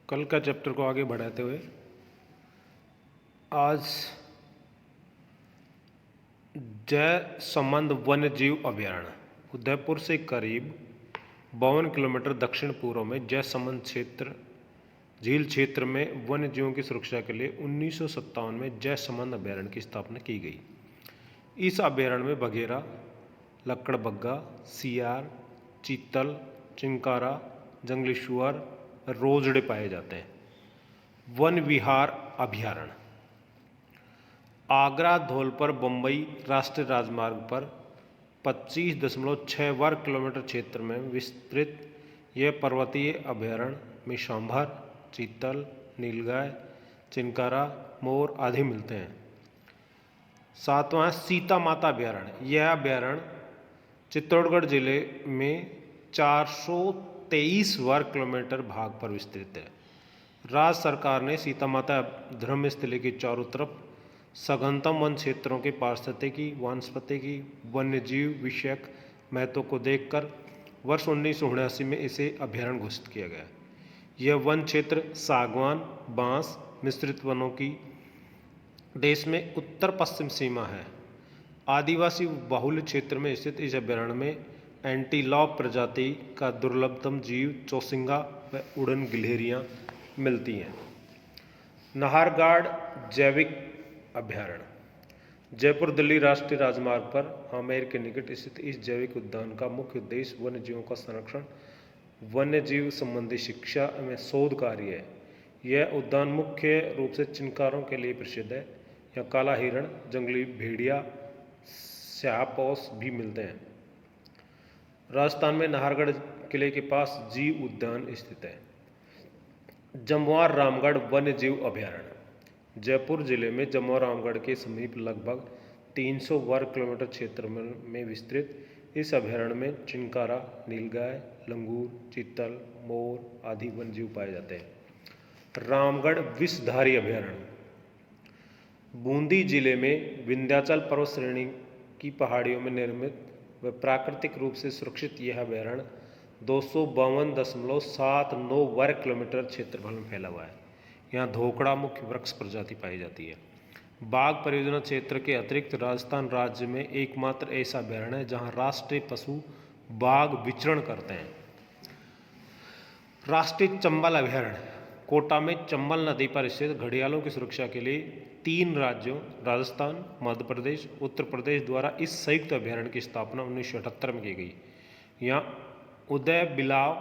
कल का चैप्टर को आगे बढ़ाते हुए आज जय संबंध वन्य जीव अभयारण्य उदयपुर से करीब 52 किलोमीटर दक्षिण पूर्व में जय संबंध क्षेत्र झील क्षेत्र में वन्य जीवों की सुरक्षा के लिए 1957 में जय संबंध अभयारण्य की स्थापना की गई। इस अभयारण्य में बघेरा, लक्कड़बग्गा, सियार, चीतल, चिंकारा, जंगली सुअर, रोजड़े पाए जाते हैं। वन विहार अभयारण्य आगरा धौलपुर बम्बई राष्ट्रीय राजमार्ग पर 25.6 वर्ग किलोमीटर क्षेत्र में विस्तृत यह पर्वतीय अभयारण्य में सांभर, चीतल, नीलगाय, चिंकारा, मोर आदि मिलते हैं। सातवां सीता माता अभयारण्य। यह अभयारण्य चित्तौड़गढ़ जिले में 423 वर्ग किलोमीटर भाग पर विस्तृत है। राज्य सरकार ने सीता माता धर्मस्थली के चारों तरफ सघनतम वन क्षेत्रों के पारिस्थितिकी, वनस्पतिकी, वन्यजीव विषयक महत्व को देखकर वर्ष 1979 में इसे अभयारण्य घोषित किया गया। यह वन क्षेत्र सागवान, बांस मिश्रित वनों की देश में उत्तर पश्चिम सीमा है। आदिवासी बहुल क्षेत्र में स्थित इस अभयारण्य में एंटीलॉप प्रजाति का दुर्लभतम जीव चौसिंगा व उड़न गिलहरियाँ मिलती हैं। नाहरगढ़ जैविक अभयारण्य। जयपुर दिल्ली राष्ट्रीय राजमार्ग पर आमेर के निकट स्थित इस जैविक उद्यान का मुख्य उद्देश्य वन्य जीवों का संरक्षण, वन्य जीव संबंधी शिक्षा एवं शोध कार्य है। यह उद्यान मुख्य रूप से चिंकारों के लिए प्रसिद्ध है। यहाँ काला हिरण, जंगली भेड़िया, स्यापोस भी मिलते हैं। राजस्थान में नाहरगढ़ किले के पास जीव उद्यान स्थित है। जमवार रामगढ़ वन्य जीव अभयारण्य। जयपुर जिले में जमवार रामगढ़ के समीप लगभग 300 वर्ग किलोमीटर क्षेत्र में विस्तृत इस अभयारण्य में चिंकारा, नीलगाय, लंगूर, चीतल, मोर आदि वन्य जीव पाए जाते हैं। रामगढ़ विषधारी अभयारण्य। बूंदी जिले में विंध्याचल पर्वत श्रेणी की पहाड़ियों में निर्मित व प्राकृतिक रूप से सुरक्षित यह अभयारण्य 252.79 वर्ग किलोमीटर क्षेत्रफल में फैला हुआ है। यहाँ धोकड़ा मुख्य वृक्ष प्रजाति पाई जाती है। बाघ परियोजना क्षेत्र के अतिरिक्त राजस्थान राज्य में एकमात्र ऐसा अभयारण्य है जहाँ राष्ट्रीय पशु बाघ विचरण करते हैं। राष्ट्रीय चंबल अभयारण्य। कोटा में चंबल नदी पर स्थित घड़ियालों की सुरक्षा के लिए 3 राज्यों राजस्थान, मध्य प्रदेश, उत्तर प्रदेश द्वारा इस संयुक्त अभयारण्य की स्थापना 1978 में की गई। यहाँ उदय, बिलाव,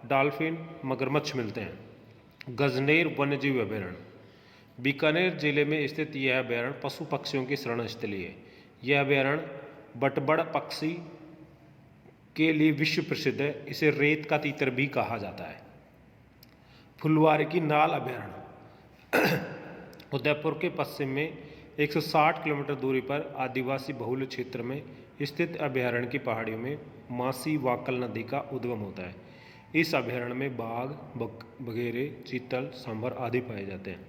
डॉल्फिन, मगरमच्छ मिलते हैं। गजनेर वन्यजीव अभयारण्य। बीकानेर जिले में स्थित यह अभयारण्य पशु पक्षियों की शरण स्थली है। यह अभयारण्य बटबड़ पक्षी के लिए विश्व प्रसिद्ध है। इसे रेत का तीतर भी कहा जाता है। फुलवारी की नाल अभयारण्य। उदयपुर के पश्चिम में 160 किलोमीटर दूरी पर आदिवासी बहुल क्षेत्र में स्थित अभयारण्य की पहाड़ियों में मासी वाकल नदी का उद्गम होता है। इस अभयारण्य में बाघ, बघेरे, चीतल, सांभर आदि पाए जाते हैं।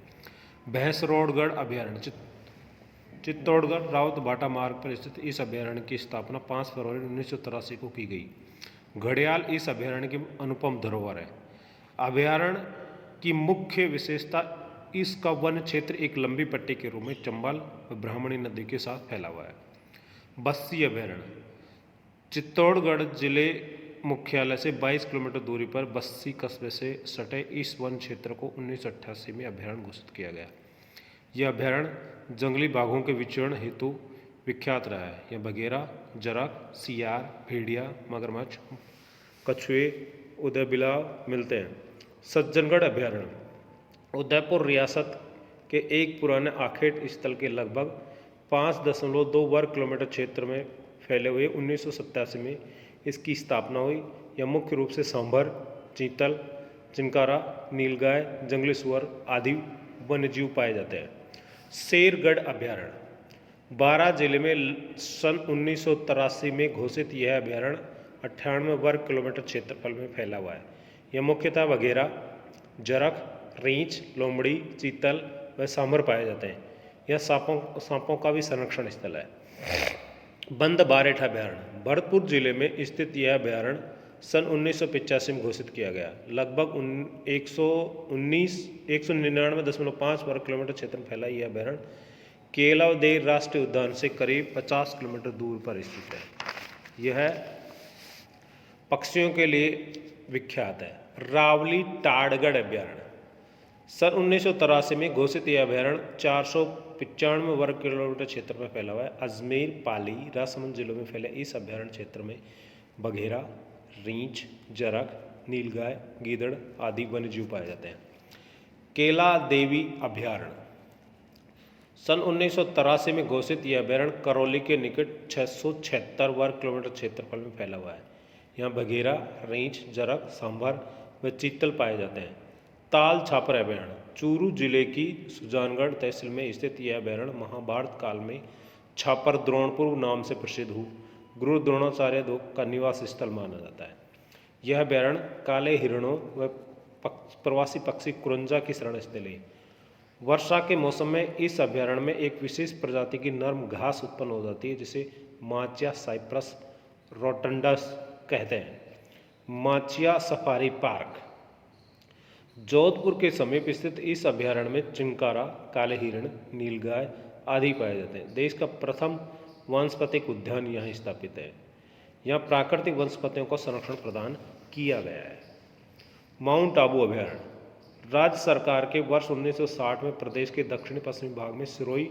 भैंसरोडगढ़ अभयारण्य। चित्तौड़गढ़ राउत भाटा मार्ग पर स्थित इस अभयारण्य की स्थापना 5 फरवरी 1983 को की गई। घड़ियाल इस अभयारण्य की अनुपम धरोहर है। अभयारण्य की मुख्य विशेषता इसका वन क्षेत्र एक लंबी पट्टी के रूप में चंबल व ब्राह्मणी नदी के साथ फैला हुआ है। बस्सी अभयारण्य। चित्तौड़गढ़ जिले मुख्यालय से 22 किलोमीटर दूरी पर बस्सी कस्बे से सटे इस वन क्षेत्र को 1988 में अभयारण्य घोषित किया गया। यह अभयारण्य जंगली बाघों के विचरण हेतु विख्यात रहा है। यह बघेरा, जरक, सियार, भेड़िया, मगरमच्छ, कछुए, उदयबिलाव मिलते हैं। सज्जनगढ़ अभयारण्य। उदयपुर रियासत के एक पुराने आखेट स्थल के लगभग 5.2 वर्ग किलोमीटर क्षेत्र में फैले हुए 1987 में इसकी स्थापना हुई। यह मुख्य रूप से सांभर, चीतल, चिंकारा, नीलगाय, जंगली सुअर आदि वन्यजीव पाए जाते हैं। शेरगढ़ अभयारण्य। 12 जिले में सन 1983 में घोषित यह अभयारण्य 98 वर्ग किलोमीटर क्षेत्रफल में फैला हुआ है। यह मुख्यतः बघेरा, जरख, रींछ, लोमड़ी, चीतल व सांभर पाए जाते हैं। यह सांपों का भी संरक्षण स्थल है। बंद बारेठ अभयारण्य। भरतपुर जिले में स्थित यह अभयारण्य सन 1985 में घोषित किया गया। लगभग 199.5 वर्ग किलोमीटर क्षेत्र में फैला यह अभयारण्य केलावदेव राष्ट्रीय उद्यान से करीब 50 किलोमीटर दूर पर स्थित है। यह पक्षियों के लिए विख्यात है। रावली टाडगढ़ अभयारण्य सन 1983 में घोषित यह अभयारण्य 495 वर्ग किलोमीटर क्षेत्र में फैला हुआ है। अजमेर, पाली, राजसमंद जिलों में फैले इस अभयारण्य क्षेत्र में बघेरा, रींछ, जरग, नीलगाय, गीदड़ आदि वन्यजीव पाए जाते हैं। केला देवी अभयारण्य सन 1983 में घोषित यह अभयारण्य करौली के निकट 676 वर्ग किलोमीटर क्षेत्रफल में फैला हुआ है। यहाँ बघेरा, रींछ, जरग, सांभर व चीतल पाए जाते हैं। ताल छापर अभयारण्य चूरू जिले की सुजानगढ़ तहसील में स्थित यह अभयारण्य महाभारत काल में छापर द्रोणपुर नाम से प्रसिद्ध गुरु द्रोणाचार्य का निवास स्थल माना जाता है। यह अभयारण्य काले हिरणों व प्रवासी पक्षी कुरंजा की शरण स्थल है। वर्षा के मौसम में इस अभयारण्य में एक विशेष प्रजाति की नर्म घास उत्पन्न हो जाती है जिसे माचिया साइप्रस रोटंडस कहते हैं। माचिया सफारी पार्क जोधपुर के समीप स्थित इस अभयारण्य में चिंकारा, काले हिरण, नीलगाय आदि पाए जाते हैं। देश का प्रथम वनस्पतिक उद्यान यहाँ स्थापित है। यहाँ प्राकृतिक वनस्पतियों को संरक्षण प्रदान किया गया है। माउंट आबू अभयारण्य राज्य सरकार के वर्ष 1960 में प्रदेश के दक्षिणी पश्चिमी भाग में सिरोही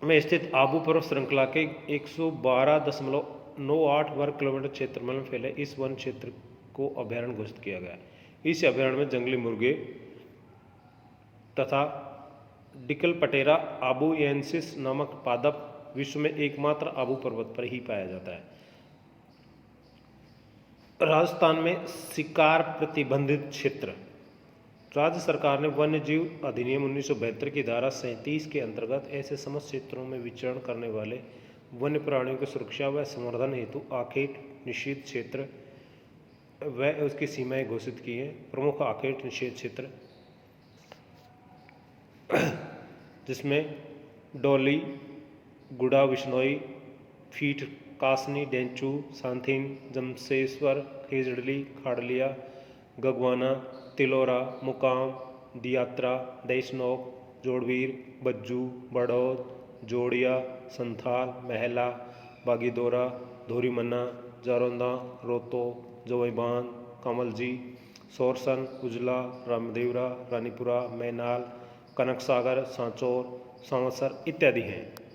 में स्थित आबू पर्वत श्रृंखला के 112.98 वर्ग किलोमीटर क्षेत्रफल में फैले इस वन क्षेत्र को अभयारण्य घोषित किया गया है। इस अभयारण्य में जंगली मुर्गे तथा डिकलपटेरा आबूएंसिस नामक पादप विश्व में एकमात्र आबू पर्वत पर ही पाया जाता है। राजस्थान में शिकार प्रतिबंधित क्षेत्र राज्य सरकार ने वन्य जीव अधिनियम 1972 की धारा 37 के अंतर्गत ऐसे समस्त क्षेत्रों में विचरण करने वाले वन्य प्राणियों की सुरक्षा व संवर्धन हेतु आखेट निषिद्ध क्षेत्र व उसकी सीमाएं घोषित की हैं। प्रमुख आखेट निषेध क्षेत्र जिसमें डोली, गुड़ा विश्नोई, फीट, कासनी, डेंचू, सांथीन, जमशेश्वर, खेजड़ली, खाड़लिया, गगवाना, तिलोरा, मुकाम, दियात्रा, देशनोक, जोड़वीर, बज्जू, बड़ौद, जोड़िया, संथाल, महला, बागीदोरा, धोरीमन्ना, जारोंदा, रोतो, जवईबान, कमलजी, सोरसन, उजला, रामदेवरा, रानीपुरा, मैनाल, कनक सागर, सांचौर, सांवसर इत्यादि हैं।